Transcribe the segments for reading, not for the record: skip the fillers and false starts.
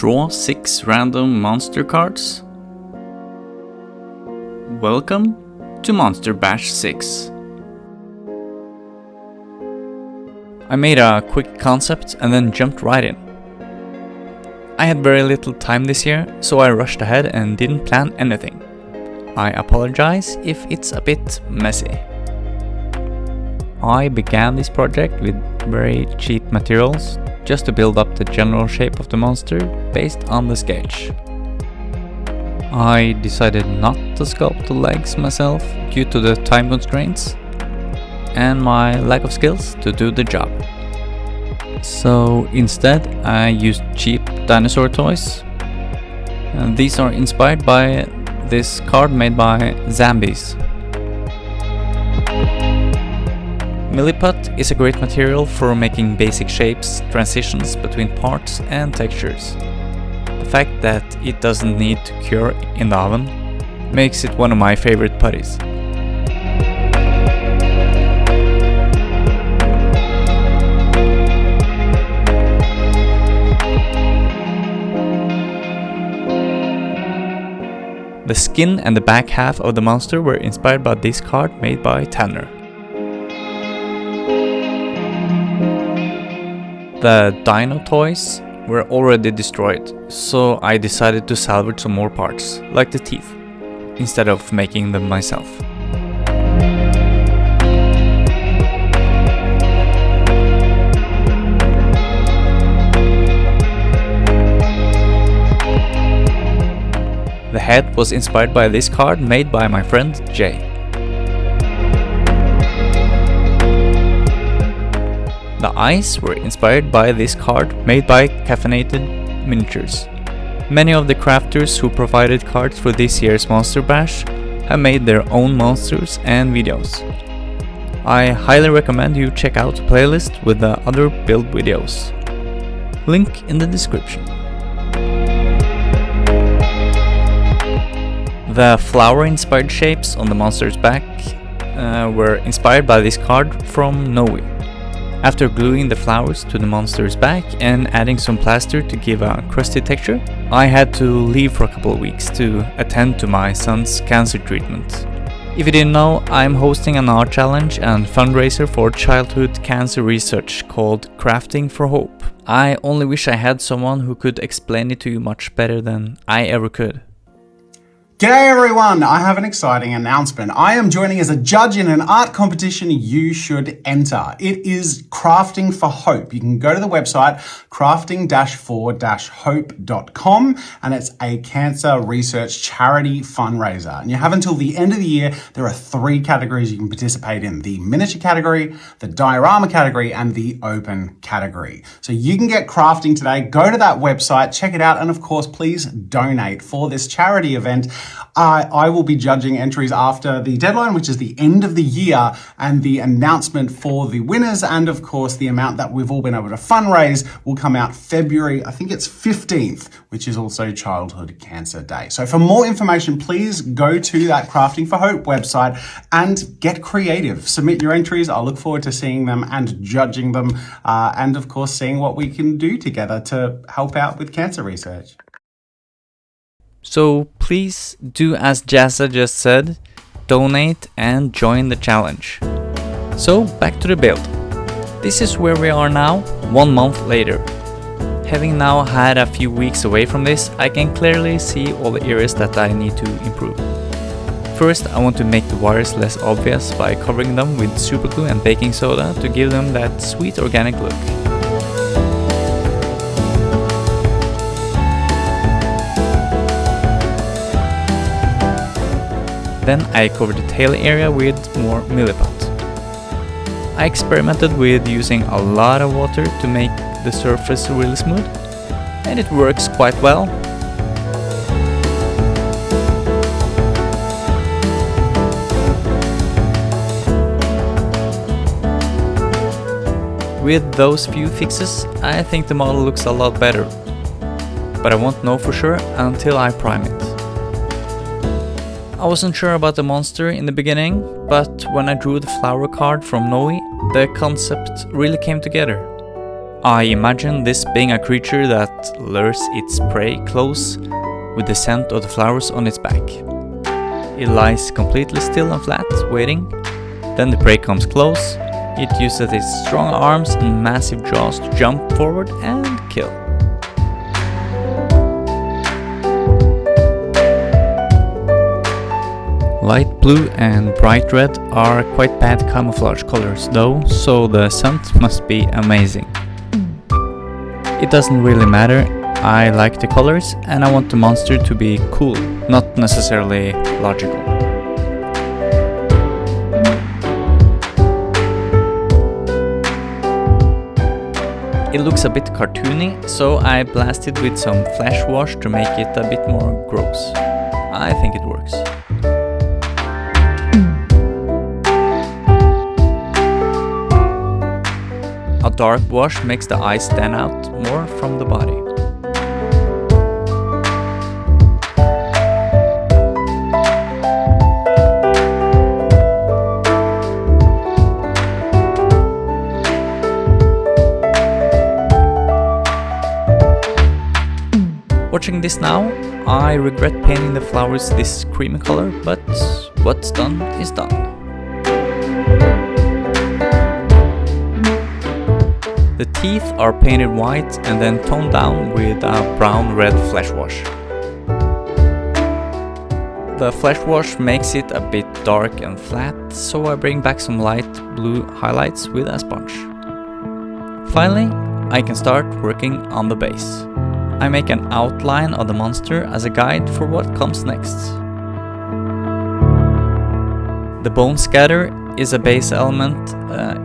Draw 6 random monster cards. Welcome to Monster Bash 6. I made a quick concept and then jumped right in. I had very little time this year, so I rushed ahead and didn't plan anything. I apologize if it's a bit messy. I began this project with very cheap materials, just to build up the general shape of the monster based on the sketch. I decided not to sculpt the legs myself due to the time constraints and my lack of skills to do the job. So instead I used cheap dinosaur toys. And these are inspired by this card made by Zombies. Milliput is a great material for making basic shapes, transitions between parts and textures. The fact that it doesn't need to cure in the oven makes it one of my favorite putties. The skin and the back half of the monster were inspired by this card made by Tanner. The dino toys were already destroyed, so I decided to salvage some more parts, like the teeth, instead of making them myself. The head was inspired by this card made by my friend Jay. The eyes were inspired by this card made by Caffeinated Miniatures. Many of the crafters who provided cards for this year's Monster Bash have made their own monsters and videos. I highly recommend you check out the playlist with the other build videos. Link in the description. The flower-inspired shapes on the monster's back were inspired by this card from Noe. After gluing the flowers to the monster's back and adding some plaster to give a crusty texture, I had to leave for a couple of weeks to attend to my son's cancer treatment. If you didn't know, I'm hosting an art challenge and fundraiser for childhood cancer research called Crafting for Hope. I only wish I had someone who could explain it to you much better than I ever could. G'day everyone, I have an exciting announcement. I am joining as a judge in an art competition you should enter. It is Crafting for Hope. You can go to the website crafting-for-hope.com and it's a cancer research charity fundraiser. And you have until the end of the year. There are 3 categories you can participate in: the miniature category, the diorama category, and the open category. So you can get crafting today. Go to that website, check it out, and of course, please donate for this charity event. I will be judging entries after the deadline, which is the end of the year, and the announcement for the winners and of course the amount that we've all been able to fundraise will come out February, I think it's 15th, which is also Childhood Cancer Day. So for more information, please go to that Crafting for Hope website and get creative. Submit your entries. I look forward to seeing them and judging them, and of course seeing what we can do together to help out with cancer research. So please do as Jazza just said, donate and join the challenge. So back to the build. This is where we are now, 1 month later. Having now had a few weeks away from this, I can clearly see all the areas that I need to improve. First, I want to make the wires less obvious by covering them with superglue and baking soda to give them that sweet organic look. Then I covered the tail area with more Milliput. I experimented with using a lot of water to make the surface really smooth, and it works quite well. With those few fixes, I think the model looks a lot better, but I won't know for sure until I prime it. I wasn't sure about the monster in the beginning, but when I drew the flower card from Noe, the concept really came together. I imagine this being a creature that lures its prey close with the scent of the flowers on its back. It lies completely still and flat, waiting. Then the prey comes close. It uses its strong arms and massive jaws to jump forward and kill. Light blue and bright red are quite bad camouflage colors though, so the scent must be amazing. It doesn't really matter, I like the colors and I want the monster to be cool, not necessarily logical. It looks a bit cartoony, so I blasted with some flash wash to make it a bit more gross. I think it works. A dark wash makes the eyes stand out more from the body. Watching this now, I regret painting the flowers this creamy color, but what's done is done. The teeth are painted white and then toned down with a brown-red flesh wash. The flesh wash makes it a bit dark and flat, so I bring back some light blue highlights with a sponge. Finally, I can start working on the base. I make an outline of the monster as a guide for what comes next. The bone scatter is a base element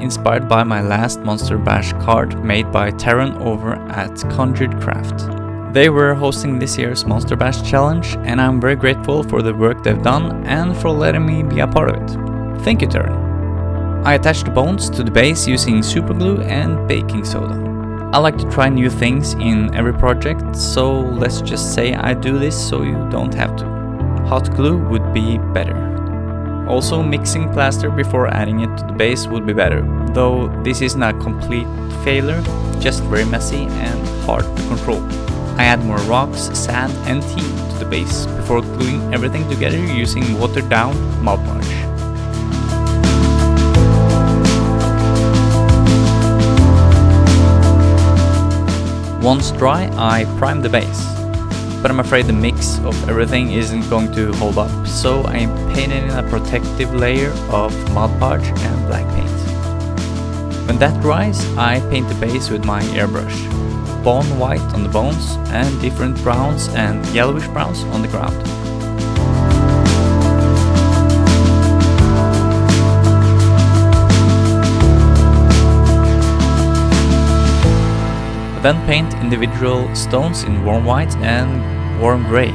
inspired by my last Monster Bash card made by Taron over at Conjured Craft. They were hosting this year's Monster Bash challenge and I'm very grateful for the work they've done and for letting me be a part of it. Thank you, Taron. I attached the bones to the base using superglue and baking soda. I like to try new things in every project, so let's just say I do this so you don't have to. Hot glue would be better. Also, mixing plaster before adding it to the base would be better, though this isn't a complete failure, just very messy and hard to control. I add more rocks, sand and tea to the base before gluing everything together using watered down mud varnish. Once dry, I prime the base. But I'm afraid the mix of everything isn't going to hold up, so I'm painting in a protective layer of Mod Podge and black paint. When that dries, I paint the base with my airbrush. Bone white on the bones and different browns and yellowish browns on the ground. Then paint individual stones in warm white and warm grey.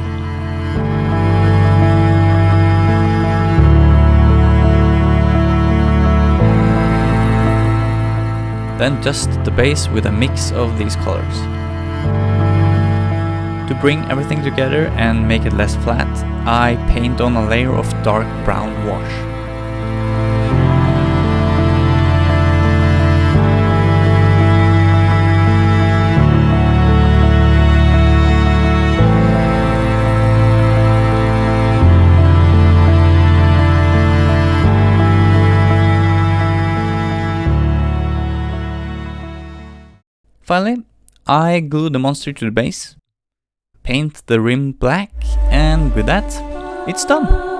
Then dust the base with a mix of these colors. To bring everything together and make it less flat, I paint on a layer of dark brown wash. Finally, I glue the monster to the base, paint the rim black, and with that, it's done!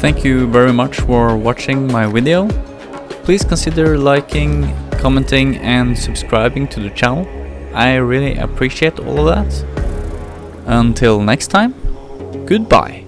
Thank you very much for watching my video. Please consider liking, commenting and subscribing to the channel. I really appreciate all of that. Until next time, goodbye.